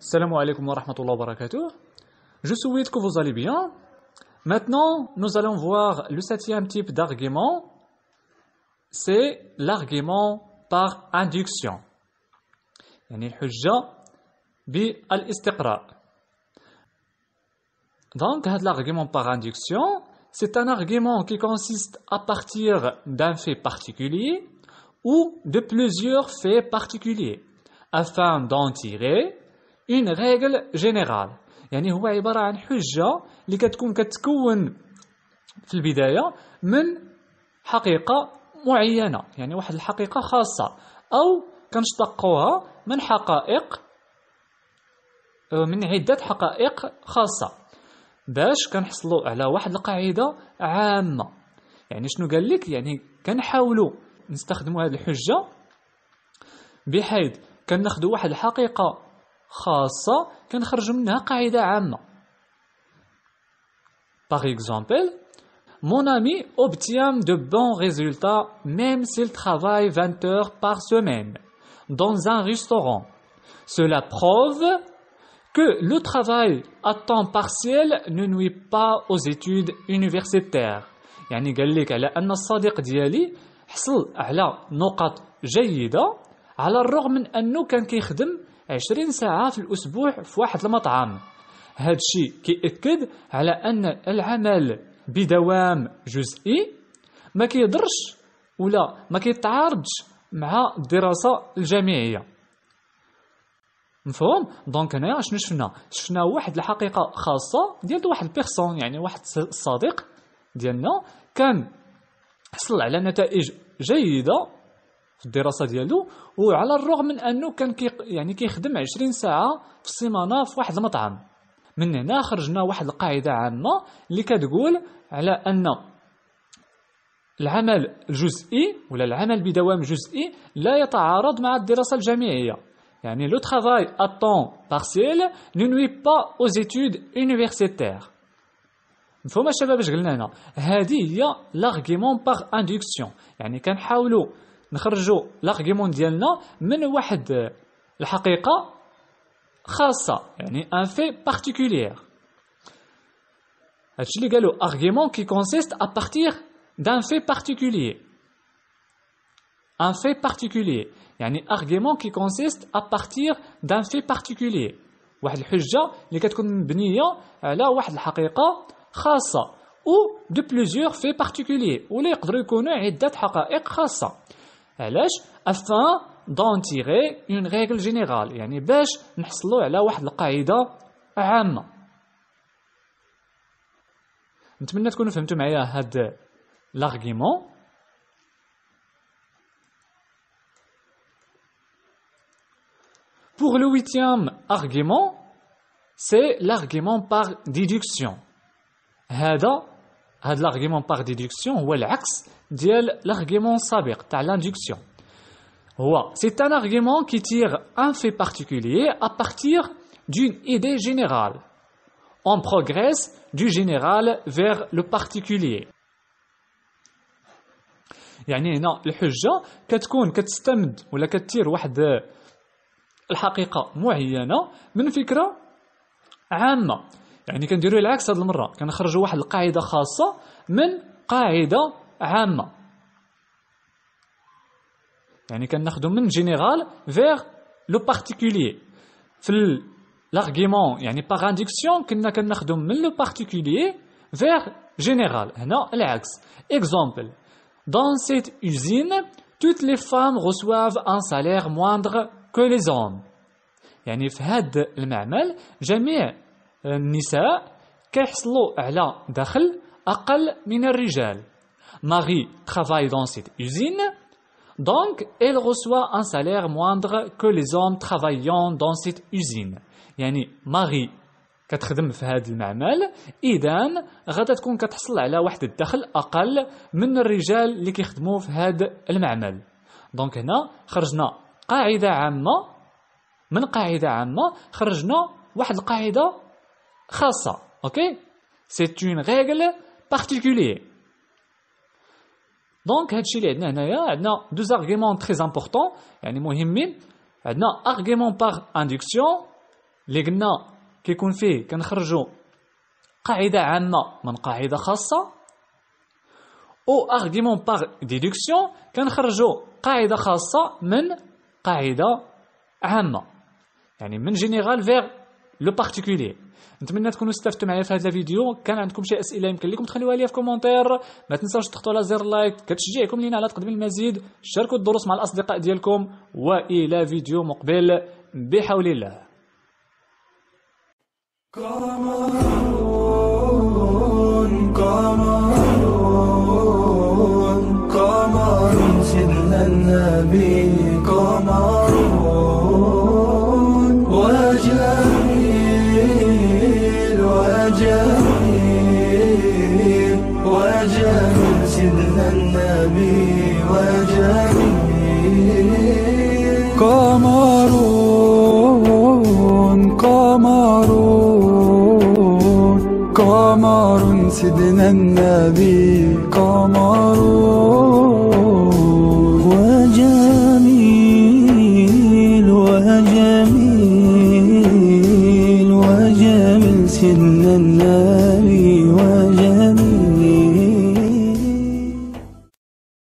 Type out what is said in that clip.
Salam alaikum wa rahmatullahi wa barakatuh. Je souhaite que vous allez bien. Maintenant, nous allons voir le septième type d'argument. C'est l'argument par induction. يعني الحجة بالاستقراء. Donc, l'argument par induction, c'est un argument qui consiste à partir d'un fait particulier ou de plusieurs faits particuliers afin d'en tirer une règle générale. يعني هو عبارة عن حجة اللي كتكون في البداية من حقيقة معينة، يعني واحد الحقيقة خاصة، أو كنشتقوها من حقائق من عدة حقائق خاصة باش كنحصلوا على واحد القاعدة عامة. يعني شنو قال لك؟ يعني كنحاولوا نستخدموا هذه الحجة بحيث كناخذوا واحد الحقيقة خاصة كنخرجوا منها قاعدة عامة. Par exemple, mon ami obtient de bons résultats même s'il travaille 20 heures par semaine dans un restaurant. Cela prouve que le travail à temps partiel ne nuit pas aux études universitaires. يعني قال لك على أن الصديق ديالي حصل على نقط جيدة على الرغم من أنه كان كيخدم 20 ساعة في الأسبوع في واحد المطعم. هذا الشيء كيأكد على أن العمل بدوام جزئي ما كيضرش ولا ما كيتعارضش مع الدراسة الجامعية. مفهوم؟ دونك هنايا شنو شفنا واحد الحقيقة خاصة ديال واحد البيرسون، يعني واحد الصديق ديالنا كان حصل على نتائج جيدة في الدراسة ديالو وعلى الرغم من أنه كان كيخدم 20 ساعة في السيمانة في واحد المطعم. من هنا خرجنا واحد القاعدة عامة اللي كتقول على أن العمل الجزئي ولا العمل بدوام جزئي لا يتعارض مع الدراسة الجامعية. يعني le travail à temps partiel ne nuit pas aux études universitaires. مفهوم الشباب اش قلنا هنا؟ هذه هي l'argument par induction. يعني كنحاولوا نخرجوا l'argument ديالنا من واحد الحقيقة خاصة، يعني un fait particulier. هادشي اللي قالوا argument qui consiste à partir d'un fait particulier. Un fait particulier. يعني argument qui consiste à partir d'un fait particulier. واحد الحجة اللي كتكون مبنية على واحد الحقيقة خاصة ou de plusieurs faits particuliers ولا يقدروا يكونوا عدة حقائق خاصة. علاش؟ afin d'en tirer une règle générale، يعني باش نحصلوا على واحد القاعدة عامة. نتمنى تكونوا فهمتوا معايا هاد l'argument. Pour le huitième argument, c'est l'argument par déduction. هذا l'argument par déduction هو العكس ديال l'argument السابق تاع l'induction. C'est un argument qui tire un fait particulier à partir d'une idée générale. On progresse du général vers le particulier. يعني هنا الحجة كتكون كتستمد ولا كتير واحد الحقيقة معينة من فكرة عامة. يعني كنديروا العكس هذه المرة، كنخرجوا واحد القاعدة خاصة من قاعدة عامة. يعني كناخذوا من جينيرال فيغ لو بارتيكولير. في l'argument يعني par induction كنا كناخذوا من لو بارتيكولير فيغ جينيرال. هنا العكس. Exemple. Dans cette usine, toutes les femmes reçoivent un salaire moindre que les hommes. يعني في هذا المعمل جميع النساء كيحصلوا على دخل أقل من الرجال. Marie travaille dans cette usine, donc elle reçoit un salaire moindre que les hommes travaillant dans cette usine. يعني ماري كتخدم في هذا المعمل، إذن غادا تكون كتحصل على واحد الدخل أقل من الرجال اللي كيخدموا في هذا المعمل. دونك هنا خرجنا قاعدة عامة، من قاعدة عامة خرجنا واحد القاعدة خاصة. اوكي؟ C'est une règle particulière. دونك هادشي اللي عندنا هنايا عندنا deux arguments très importants يعني مهمين. عندنا argument par induction اللي قلنا كيكون فيه كنخرجوا قاعدة عامة من قاعدة خاصة، أو أرغيمون باغ ديدكسيون كنخرجوا قاعدة خاصة من قاعدة عامة، يعني من جينيرال فيغ لو بارتيكولير. نتمنى تكونوا استفدتوا معايا في هذا الفيديو. كان عندكم شي اسئله يمكن لكم تخليوها لي في كومونتير. ما تنساوش تضغطوا على زر لايك كتشجيعكم لينا على تقديم المزيد. شاركوا الدروس مع الاصدقاء ديالكم، والى فيديو مقبل بحول الله. قمر سيدنا النبي قمر وجميل وجميل سيدنا النبي وجميل قمر سيدنا النبي قمر وجميل سيدنا النبي وجميل.